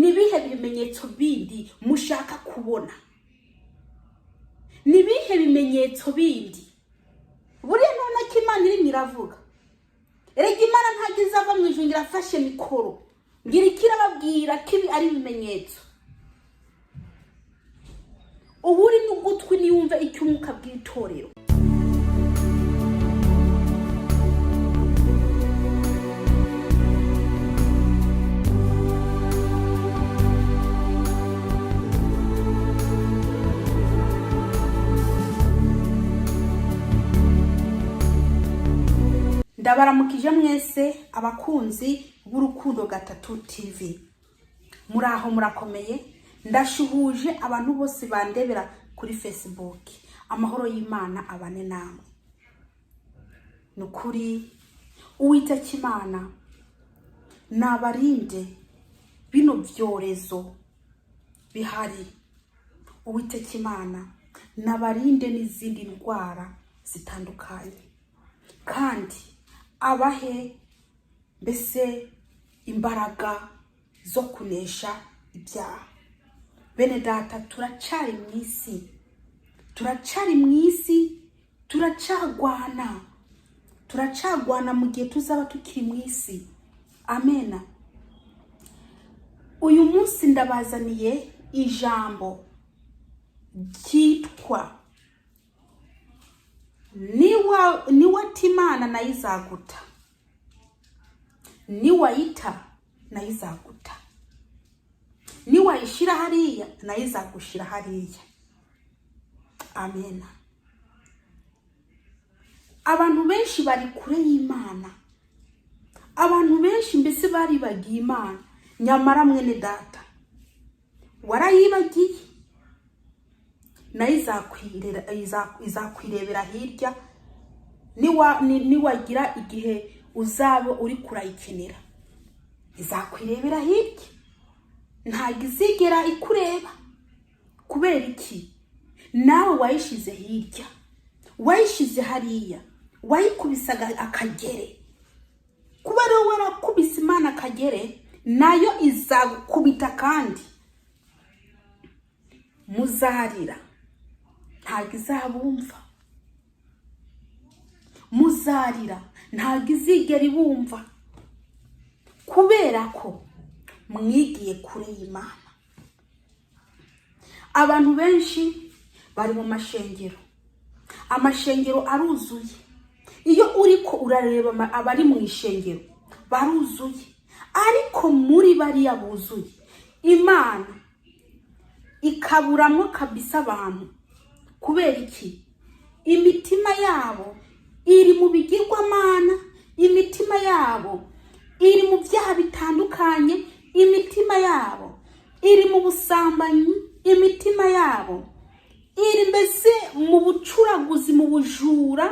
nibihe bimenyetso bindi mushaka kubona? Nibihe bimenyetso bindi? Buriya none ko Imana iri miravuga. Erega Imana ntabwo izava mu ijuru irafashe mikoro ngira ikirababwira kibi ari bimenyetso. Uburi n'ugutwi niyumva icyo umwuka bw'itorero. Ndabaramukije mwese abakunzi b'Urukundo Gatatu TV. Muraho murakomeye, ndashuhuje abantu bose bandebera kuri Facebook. Amahoro y'Imana abane namwe. Nukuri Uwiteka Imana nabarinde bino byorezo bihari. Uwiteka Imana nabarinde n'izindi ndwara zitandukanye. Kandi abahe mbese imbaraga zo kunesha ibyaha. Bene data, turacari mwisi, turacagwana mu gihe tuzaba tukiri mwisi. Amena. Uyu munsi ndabazaniye ijambo ryitwa niwatimana na izaguta, niwayita na izaguta, niwayishira hariya na izagushira hariya. Amena. Abantu benshi bari kure y'Imana, abantu benshi mbese bari bagiye Imana, nyamara mwene data warayibagiye na izakwirebera hirya niwagira igihe uzaba uri kurayikenera. Izakwirebera hirya, ntabwo izigera ikureba. Kubera iki? Nawe wayishize hirya, wayishize hariya, wayikubisaga akagere. Kuba rero warakubise Imana akagere, nayo izagukubita kandi muzarira. Ntabwo izabumva. Muzarira ntabwo izigera ibumva, kubera ko mwigiye kure y'Imana. Abantu benshi bari mu mashengero, amashengero aruzuye. Iyo uriko urareba abari mu ishengero baruzuye, ariko muri bariya buzuye Imana ikaburamwo kabisa abantu. Kubera iki? Imitima yabo iri mu bigirwamana, imitima yabo iri mu byaha bitandukanye, imitima yabo iri mu busambanyi, imitima yabo iri mbese mu bucuraguzi, mu bujura.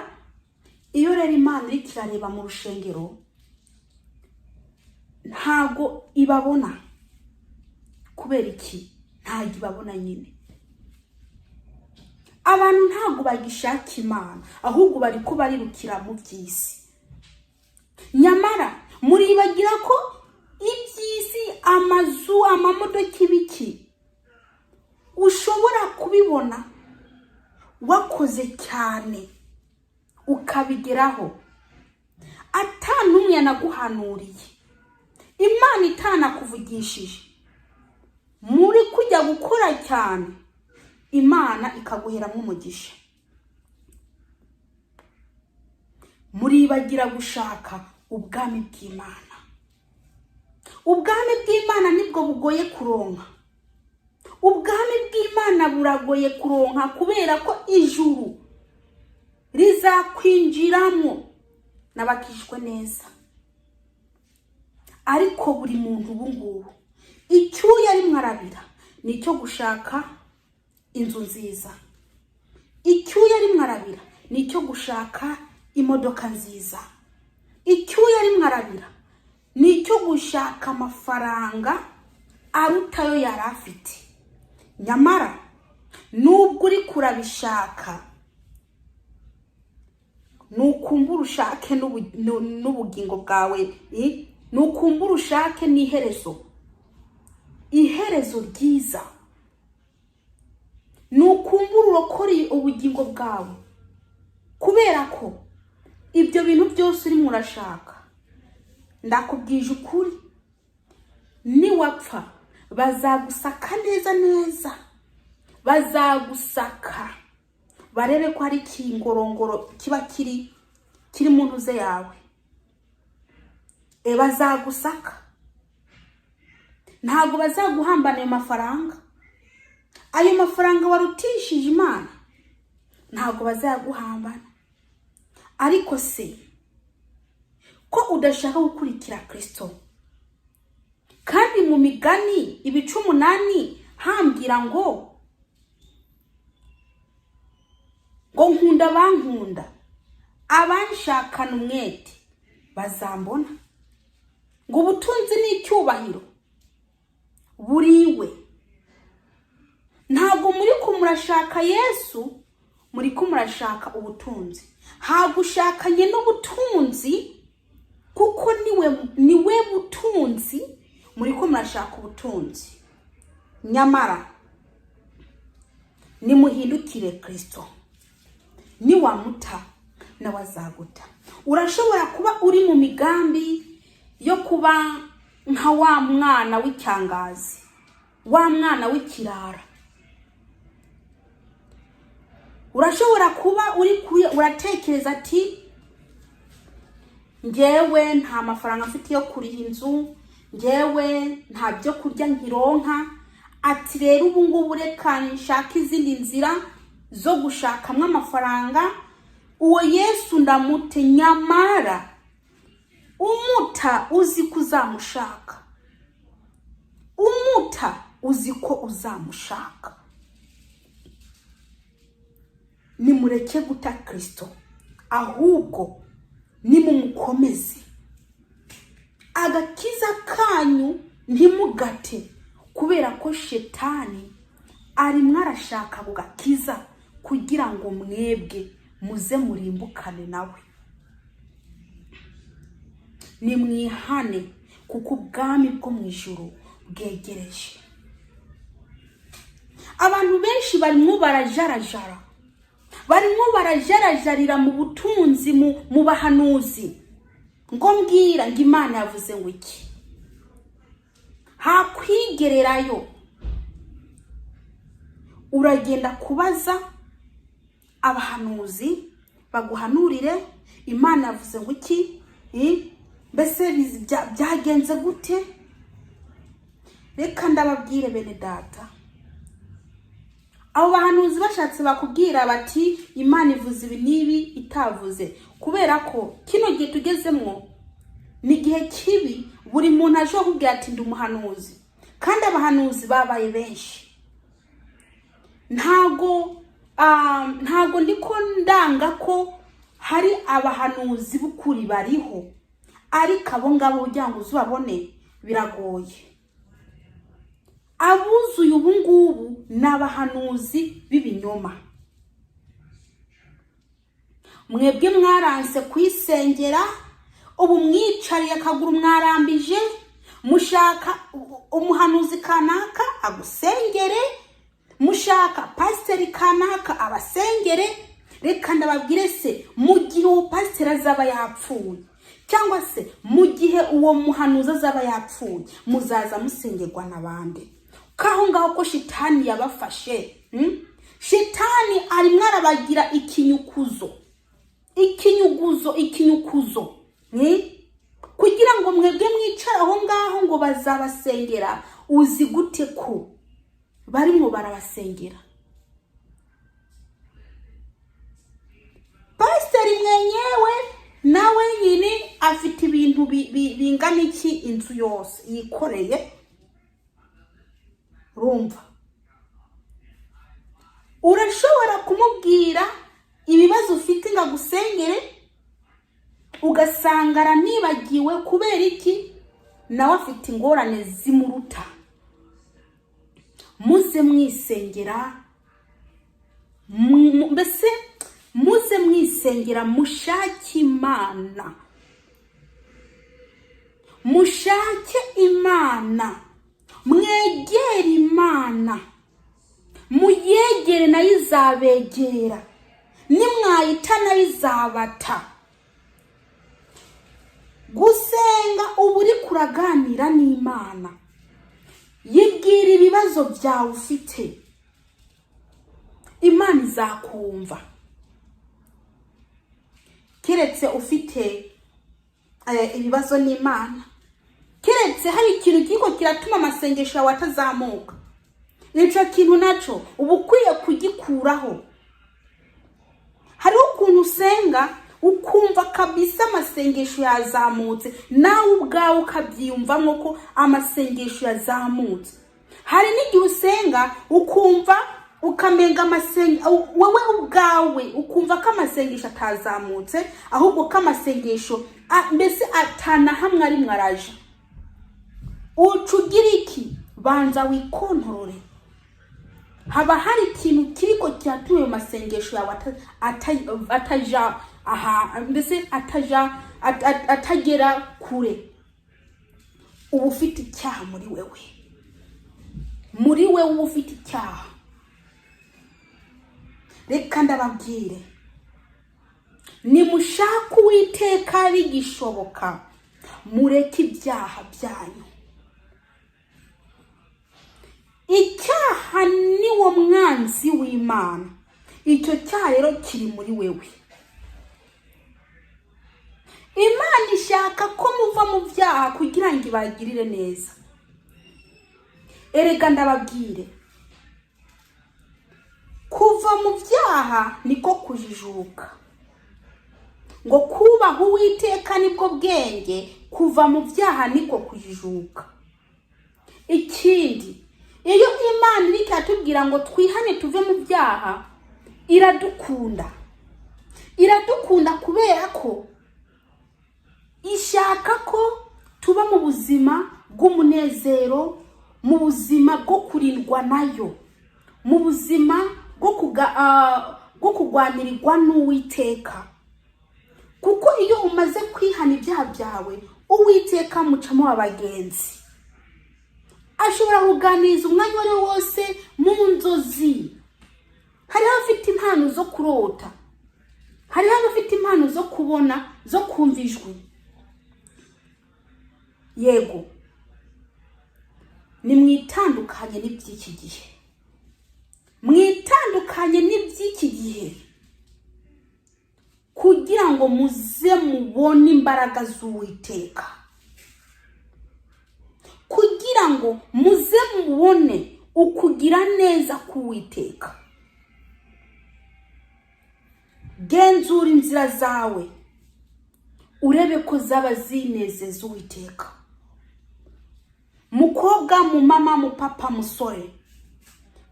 Iyo rero Imana iri kirareba mu rushengero, ntago ibabona. Kubera iki? Ntago ibabona nyine. Abantu ntago bagishaka Imana, ahubwo bari ko barirukira mu by'isi. Nyamara muribagira ko iby'isi, amazu, amamodoka, ibiki ushobora kubibona wakoze cyane ukabigeraho atanumwe yanaguhanuriye, Imana itanakuvugishije. Muri kujya gukora cyane, Imana ikaguheramo umugisha. Muribagira gushaka ubwami bw'Imana. Ubwami bw'Imana nibwo bugoye kuronka. Ubwami bw'Imana buragoye kuronka, kubera ko ijuru rizakwinjiramo n'abakishwe neza. Ariko buri muntu ubungubu icyo yari mwarabira nicyo gushaka inzu nziza, icyo yari mwarabira nicyo gushaka imodoka nziza, icyo yari mwarabira nicyo gushaka amafaranga arutayo yari afite. Nyamara nubwo uri kurabishaka, nukumbura ushake n'ubugingo bwawe, nukumbura ushake n'iherezo. iherezo ryiza, nukumbura urokore ubugingo bwawe, kubera ko ibyo bintu byose urimo urashaka, ndakubwije ukuri, niwapfa bazagusaka neza neza, bazagusaka barebe ko hari ikingorongoro kiba kiri mu ntuze yawe. Bazagusaka, ntabwo bazaguhambana ayo mafaranga. Ayo mafaranga warutishije Imana ntabwo bazaguhambana. Ariko se ko udashaka gukurikira Kristo, kandi mu Migani 18 hambwira ngo nkunda bankunda, abanshakana umwete bazambona, ngo ubutunzi n'icyubahiro buriwe. Ntabwo muri ko murashaka Yesu, muri ko murashaka ubutunzi. Hagushakanye n'ubutunzi kuko niwe butunzi, muri ko murashaka ubutunzi. Nyamara nimuhindukire Kristo, niwamuta nawe azaguta. Urashobora kuba uri mu migambi yo kuba nka wa mwana w'icyangazi, wa mwana w'ikirara. Urashobora kuba uratekereza ati ngewe nta mafaranga mfite yo kuriha inzu, ngewe nta byo kurya nkironka, ati rero ubu ngubu reka nshaka izindi nzira zo gushakamwe amafaranga. Uwo Yesu ndamute, nyamara umuta uzi ko uzamushaka, umuta uzi ko uzamushaka. Nimureke guta Kristo, ahubwo nimumukomeze. Agakiza kanyu ntimugate, kubera ko Shetani ari mwarashaka bugakiza kugira ngo mwebwe muze murimbukane nawe. Nimwihane kuko ubwami bwo mu ijuru bwegereje. Abantu benshi barimo barajarajara, barimo barajarajarira mu butunzi, mu bahanuzi, ngo mbwira ngo Imana yavuze ngo iki. Hakwigererayo, uragenda kubaza abahanuzi baguhanurire Imana yavuze ngo iki, mbese byagenze gute? Reka ndababwire bene data, abo bahanuzi bashatse bakubwira bati Imana ivuze ibi nibi itavuze, kubera ko kino gihe tugezemwo ni gihe kibi. Buri muntu aje akubwira ati ndi umuhanuzi, kandi abahanuzi babaye benshi. Ntago ndiko ndanga ko hari abahanuzi b'ukuri bariho, ariko abo ngabo kugira ngo uzabone biragoye. Abuzuye ubu ngubu n'abahanuzi b'ibinyoma. Mwebwe mwaranse kwisengera, ubu mwicariye akaguru mwarambije, mushaka umuhanuzi kanaka agusengere, mushaka pasiteri kanaka abasengere. Reka ndababwire se, mu gihe uwo pasiteri azaba yapfuye, cyangwa se mu gihe uwo muhanuzi azaba yapfuye, muzaza musengerwa n'abandi. Kaho ngaho ko Shitani yabafashe. Shitani ari mwarabagira ikinyukuzo, kugira ngo mwebwe mwicara aho ngaho ngo bazabasengera. Uzi gute ko barimo barabasengera? Pasiteri mwenyewe nawe nyine afite ibintu bingana iki inzu yose yikoreye. Rumva, urashobora kumubwira ibibazo ufite ngo agusengere, ugasanga aranibagiwe kubera iki nawe afite ingorane zimuruta. Muze mwisengera, mbese muze mwisengera, mushake Imana, mushake Imana, mwegere Imana muyegere nayo izabegera, nimwayita nayo izabata. Gusenga ubu uri kuraganira n'Imana, yibwira ibibazo byawe ufite, Imana izakumva. Keretse ufite ibibazo n'Imana, keretse hari ikintu kiko kiratuma amasengesho yawe atazamuka, nico kintu naco ubu ukwiye kugikuraho. Hari ukuntu usenga ukumva kabisa amasengesho yazamutse, nawe ubwawe ukabyiyumvamo ko amasengesho yazamutse. Hari n'igihe usenga ukumva ukamenga wowe ubwawe ukumva ko amasengesho atazamutse, ahubwo ko amasengesho mbese atana hamwe ari mwaraje. Ucugira iki? Banza wikontorore. Haba hari ikintu kiriko cyatuye masengesho yawe ataja mbese atagera kure. Ubu ufite icyaha muri wewe, ubu ufite icyaha. Reka ndababwire, nimushaka Uwiteka bigishoboka, mureke ibyaha byanyu. Icyaha ni wo mwanzi w'Imana. Icyo cyaha rero kiri muri wewe. Imana ishaka ko muva mu byaha kugira ngo ibagirire neza. Erega ndababwire, kuva mu byaha niko kujijuka. Ngo kubaha Uwiteka nibwo bwenge, kuva mu byaha niko kujijuka. Ikindi, iyo Imana iri katubwira ngo twihane tuve mu byaha, iradukunda. Iradukunda kubera ko ishaka ko tuba mu buzima bw'umunezero, mu buzima bwo kurindwa nayo, mu buzima bwo kugwanirirwa n'Uwiteka. Kuko iyo umaze kwihana ibyaha byawe, Uwiteka mucamo abagenzi. Ashobora kuganiriza umwanya wari wose mu nzozi. Hari abafite impano zo kurota, hari abafite impano zo kubona, zo kumva ijwi. Yego, ni mwitandukanye n'iby'iki gihe. Mwitandukanye n'iby'iki gihe kugira ngo muze mubone imbaraga z'Uwiteka, kugira ngo muze mubone ukugira neza k'Uwiteka. Genzura inzira zawe, urebe ko zaba zinezeza Uwiteka. Mukobwa, mu mama, mu papa, musore,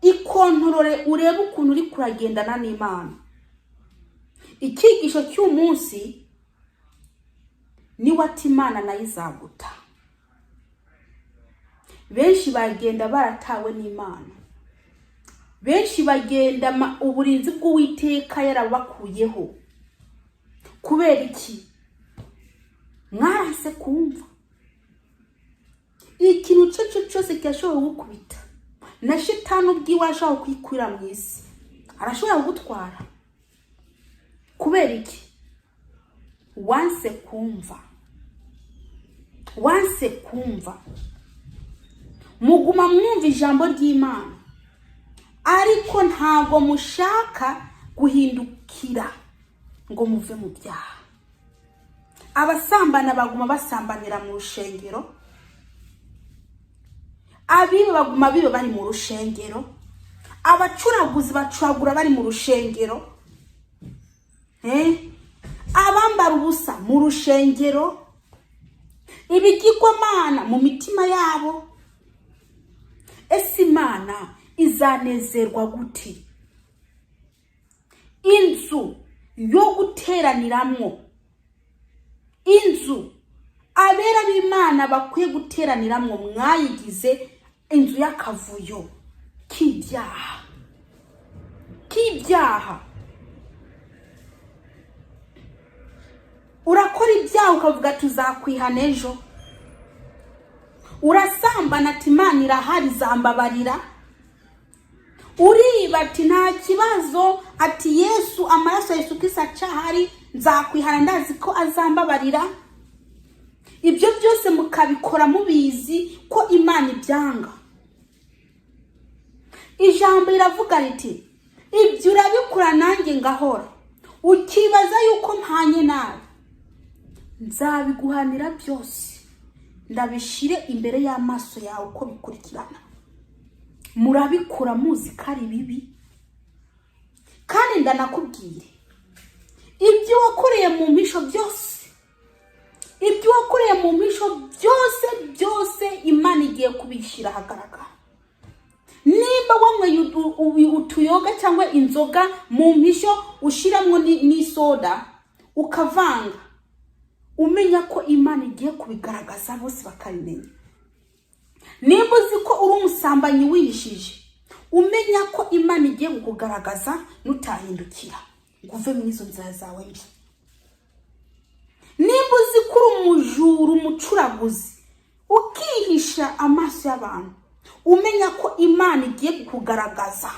ikontorore urebe ukuntu uri kuragendana n'Imana. Ikigisho cy'umunsi ni wati Imana nayo izaguta. Benshi bagenda baratawe n'Imana, benshi bagenda uburinzi bw'Uwiteka yarabakuyeho. Kubera iki? Mwarase kumva. Ikintu cyose cyashobora gukubita, na shitani ubwiwe ashaka kwikwira mu isi, arashobora gutwara. Kubera iki? Wanse kumva. Muguma mwumva ijambo ry'Imana, ariko ntago mushaka guhindukira ngo muve mu byaha. Abasambana baguma basambanira mu rushengero, abiba baguma biba bari mu rushengero, abacuraguzi bacuragura bari mu rushengero, abambara ubusa mu rushengero, ibigirwamana mu mitima yabo. Ese Imana izanezerwa gute? Inzu yo guteraniramwo, inzu abera b'Imana bakwiye guteraniramwo, mwayigize inzu y'akavuyo k'ibyaha. Urakora ibyaha ukavuga tuzakwihana ejo. Urasambana ati Imana irahari zambabarira. uriba ati nta kibazo, ati Yesu, amaraso ya Yesu Kristo acahari, nzakwihana ndazi ko azambabarira. Ibyo byose mukabikora mubizi ko Imana ibyanga. Ijambo riravuga riti ibyo urabikora nanjye ngahora, ukibaza yuko mpanye nawe, nzabiguhanira byose ndabishire imbere y'amaso yawe uko bikurikirana. Murabikora muzi ko ari bibi, kandi ndanakubwire ibyo wakoreye mu mpisho byose, ibyo wakoreye mu mpisho byose Imana igiye kubishyira ahagaragara. Nimba wanyweye utuyoga cyangwa inzoga mu mpisho ushiramwo n'isoda ukavanga, umenya ko Imana igiye kubigaragaza bose bakabimenya. Nimba uzi ko uri umusambanyi wihishije, umenya ko Imana igiye kukugaragaza nutahindukira ngo uve mu izo nzira zawe mbi. Nimba uzi ko uri umujura, umucuraguzi, ukihisha amaso y'abantu, umenya ko Imana igiye kukugaragaza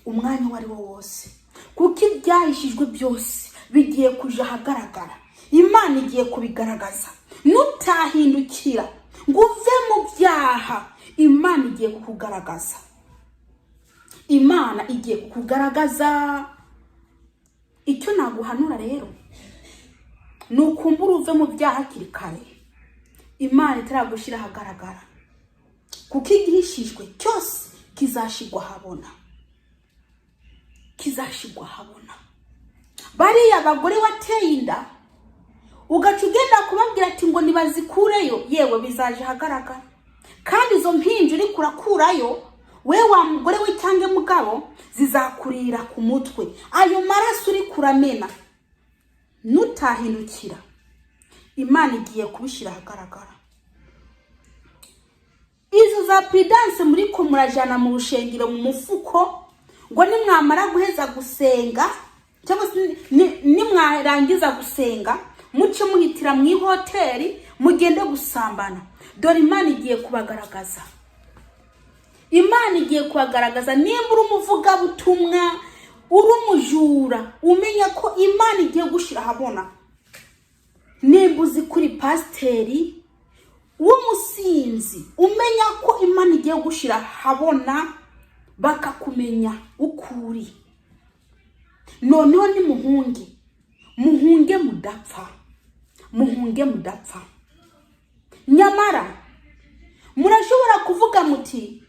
umwanya wari wo wose, kuko ibyahishijwe byose bigiye kuja ahagaragara. Imana igiye kubigaragaza nutahindukira ngo uve mu byaha. Imana igiye kukugaragaza, Imana igiye kukugaragaza. Icyo naguhanura rero nukumbura uve mu byaha hakiri kare, Imana itaragushira ahagaragara, kuko igihishijwe cyose kizashigwa habona, kizashigwa habona. Bariya abagore wateye inda ugaca ugenda kubabwira ati ngo nibazikureyo, yewe bizaje ahagaragara. Kandi izo mpinja uri kurakurayo, we wa mugore we cyangwa mugabo, zizakurira ku mutwe. Ayo maraso uri kuramena nutahindukira, Imana igiye kubishyira ahagaragara. Izo za prudence muri ko murajana mu rushengero mu mufuko, ngo nimwamara guheza gusenga cyangwa nimwarangiza gusenga muce muhitira mu hoteli mugende gusambana. Dore Imana igiye kubagaragaza, Imana igiye kubagaragaza. Nimba uri umuvuga butumwa, uri umujura, umenya ko Imana igiye gushira habona. Nimba uzi kuri pasteri w'umusinzi, umenya ko Imana igiye gushira habona, bakakumenya ukuri. Noneho ni muhunge mudapfa, muhunge mudapfa. Nyamara murashobora kuvuga muti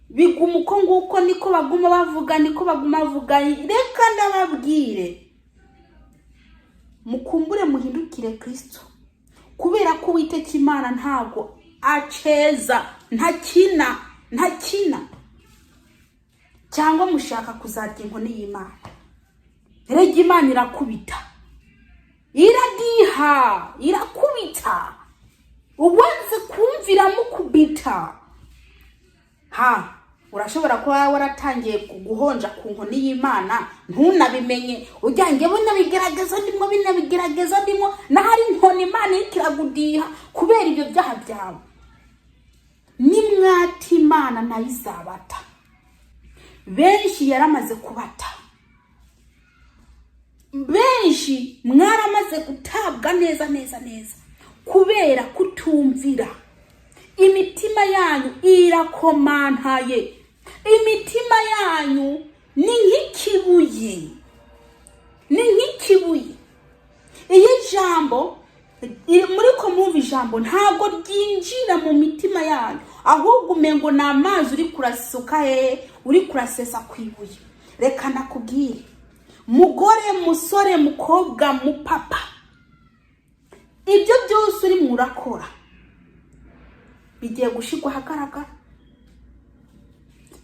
biguma uko nguko, niko baguma bavuga, niko baguma bavuga. Reka ndababwire, mukumbure muhindukire Kristo, kubera ko Uwiteka Imana ntago aceza, ntakina cyangwa mushaka kuzarya inkoni y'Imana. Rege Imana irakubita, iradiha, irakubita, ubanze kumvira mukubita. Urashobora kuba waratangiye kuguhonja ku nkoni y'Imana ntunabimenye, ujyange binabigerageza ndimo nahari inkoni Imana ikiragudiha kubera ibyo byaha byawe. Nimwati Imana nayo izabata. Benshi yaramaze kubata, benshi mwaramaze gutabwa neza kubera kutumvira. Imitima yanyu irakomantaye, imitima yanyu ni nk'ikibuye, Iyi jambo muri ko mwumva ijambo ntago ryinjira mu mitima yanyu, ahubwo umengo ni amazi uri kurasuka uri kurasesa kwibuye. Reka nakubwire mugore, musore, mukobwa, mupapa, ibyo byose uri murakora bigiye gushigwa ahagaragara.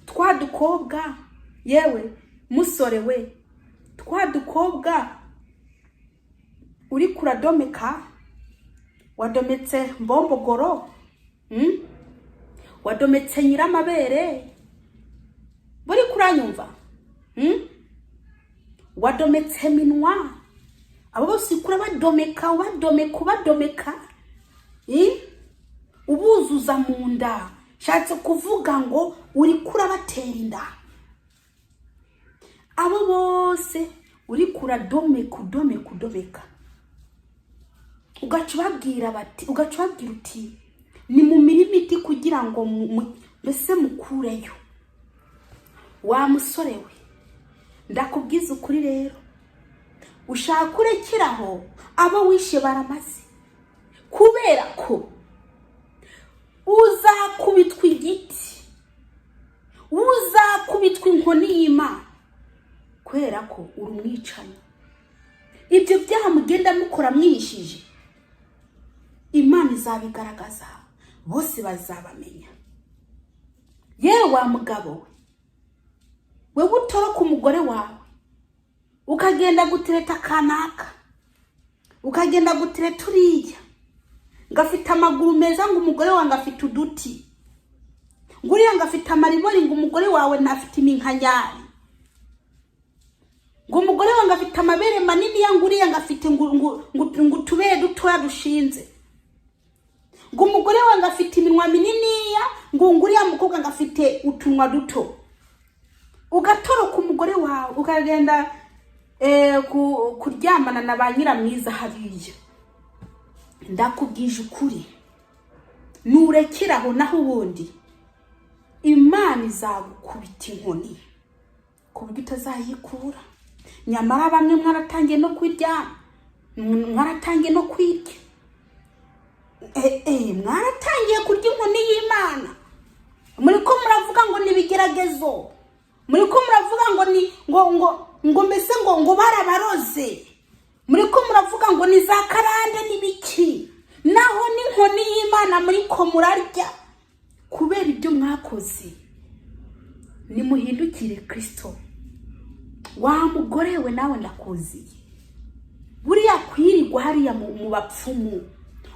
Twa dukobwa, yewe musore we, twa dukobwa uri kuradomeka, wadometse mbombogoro, wadometse nyiramabere, buri kuranyumva, wadometse minwa, abo bose kura badomeka, ubuzuza mu nda, shatse kuvuga ngo uri kurabatera inda. Abo bose uri kudomeka ugacubabwira uti ni mu mirimiti kugira ngo mbese mukureyo. Wa musore we, ndakubwiza ukuri rero, ushaka kurekeraho abo wishe baramaze, kubera ko uzakubitwa igiti, uzakubitwa inkoni y'Imana, kubera ko uri umwicanyi. Ibyo byaha mugenda mukora mwihishije, Imana izabigaragaza, bose bazabamenya. Yewe wa mugabo we, wewe utoroka umugore wawe ukagenda gutereta kanaka, ukagenda gutereta uriya ngafite amaguru meza ngo umugore wawe ngafite uduti, nguriya ngafite amaribori ngo umugore wawe ntafite iminkanyari, ngo umugore wawe ngafite amabere manini ya nguriya ngafite ngo tubere dutoya dushinze, ngo umugore wawe ngafite iminwa mininiya ngo nguriya mukobwa ngafite utunwa duto. Ugatoroka umugore wawe ukagenda kuryamana na ba nyiramwiza hariya. Ndakubwije ukuri, nurekeraho naho ubundi Imana izagukubita inkoni kubwo utazayikura. Nyamara bamwe mwaratangiye no kwiryama, mwaratangiye no kwirya, mwaratangiye kurya inkoni y'Imana. Muri ko muravuga ngo nibigeragezo, muri ko muravuga ngo ni ngo mbese ngo barabaroze, muri ko muravuga ngo ni za karande n'ibiki, naho n'inkoni y'Imana muri ko murarya kubera ibyo mwakoze. Nimuhindukire Kristo. Wa mugore we nawe ndakuziye, buriya kwirirwa hariya mu bapfumu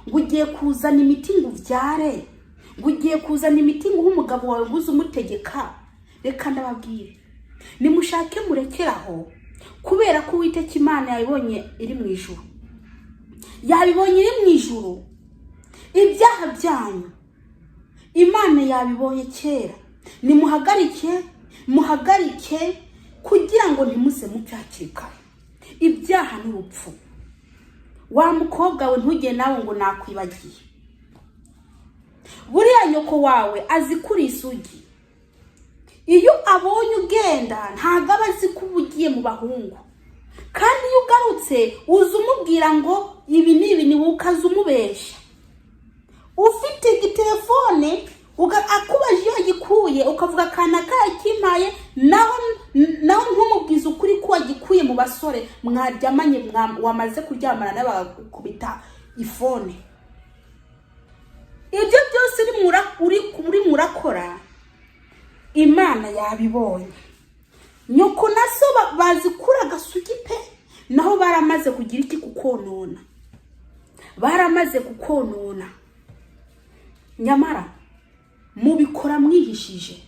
ngo ugiye kuzana imiti ngo uvyare, ngo ugiye kuzana imiti ngo umugabo wawe guze umutegeka. Reka ndababwire, nimushake murekeraho, kubera ko Uwiteka Imana yabibonye iri mu ijuru, yabibonye iri mu ijuru. Ibyaha byanyu Imana yabibonye kera. Muhagarike kugira ngo ntimuze mubyakika. Ibyaha n'urupfu. Wa mukobwa we ntujye nawe ngo nakwibagiye, buriya nyoko wawe azi kuri isugi. Iyo abonye ugenda ntago abazi ko ugiye mu bahungu, kandi iyo ugarutse uza umubwira ngo ibi ni ukaza umubesha. Ufite igitelefone akubaje iyo gikuye ukavuga kana kimpaye, naho ntumubwiza ukuri ko wagikuye mu basore mwaryamanye, wamaze kuryamana n'abakubita ifone. Ibyo byose uri murakora Imana yabibonye. Nyoko na so bazikura gasugi pe, naho baramaze kugira iki kukonona, baramaze kukonona. Nyamara mubikora mwihishije,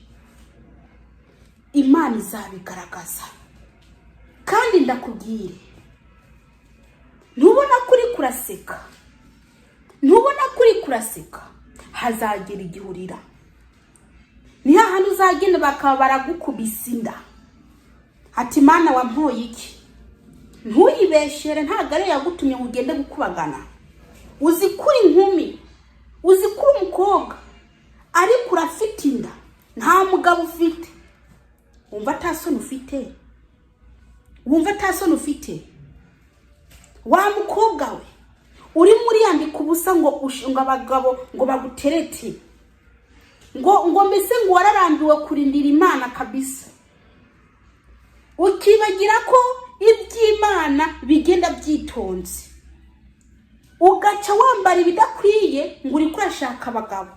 Imana izabigaragaza. Kandi ndakubwire, ntubona kuri kuraseka, hazagera igihurira. Ni hahandi uzagenda bakaba baragukubisa inda, ati Mana wampoye iki? Ntuyibeshere, ntago ari yagutumye ngo ugende gukubagana. Uzikura inkumi, uzikura umukobwa, ariko urafite inda, nta mugabo ufite. Wumva atasoni ufite? Wa mukobwa we, uri muri yandika ubusa ngo abagabo ngo baguterete, ngo mbese ngo wararambiwe kurindira Imana kabisa. Ukibagira ko iby'Imana bigenda byitonze, ugaca wambara ibidakwiye ngo uri kurashaka abagabo,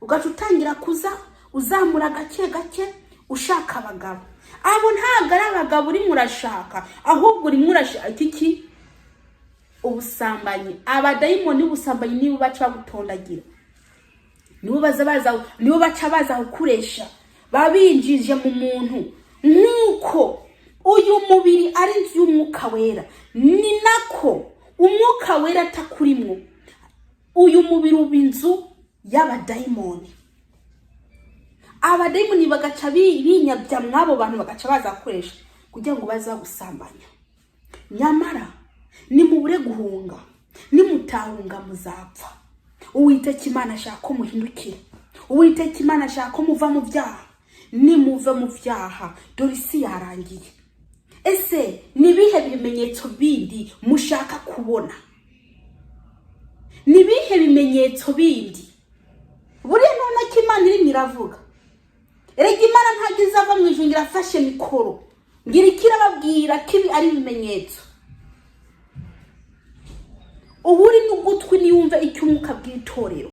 ugaca utangira kuza uzamura gake ushaka abagabo. Abo ntago ari abagabo uri murashaka, ahubwo uri murashaka iki? Ubusambanyi. Abadayimoni ubusambanyi nibo baca bagutondagira, nibo baca baza gukuresha, babinjije mu muntu. Nkuko uyu mubiri ari inzu y'Umwuka Wera, ni nako Umwuka Wera atakurimo, uyu mubiri uba inzu y'abadayimoni. abadayimoni bagaca binyabya mwabo bantu bagaca bazakoresha kugira ngo bazagusambanya. Nyamara nimubure guhunga, nimutahunga muzapfa. Uwiteka Imana ashaka ko muhindukira, Uwiteka Imana ashaka ko muva mu byaha. Nimuva mu byaha dore isi yarangiye. Ese nibihe bimenyetso bindi mushaka kubona? Nibihe bimenyetso bindi? Buriya none ko Imana iri miravuga. Erega Imana ntabwo izava mu ijuru ngira afashe mikoro ngira ikirababwira kibi ari bimenyetso. Uburi n'ugutwi niyumve icyo umwuka bw'itorero.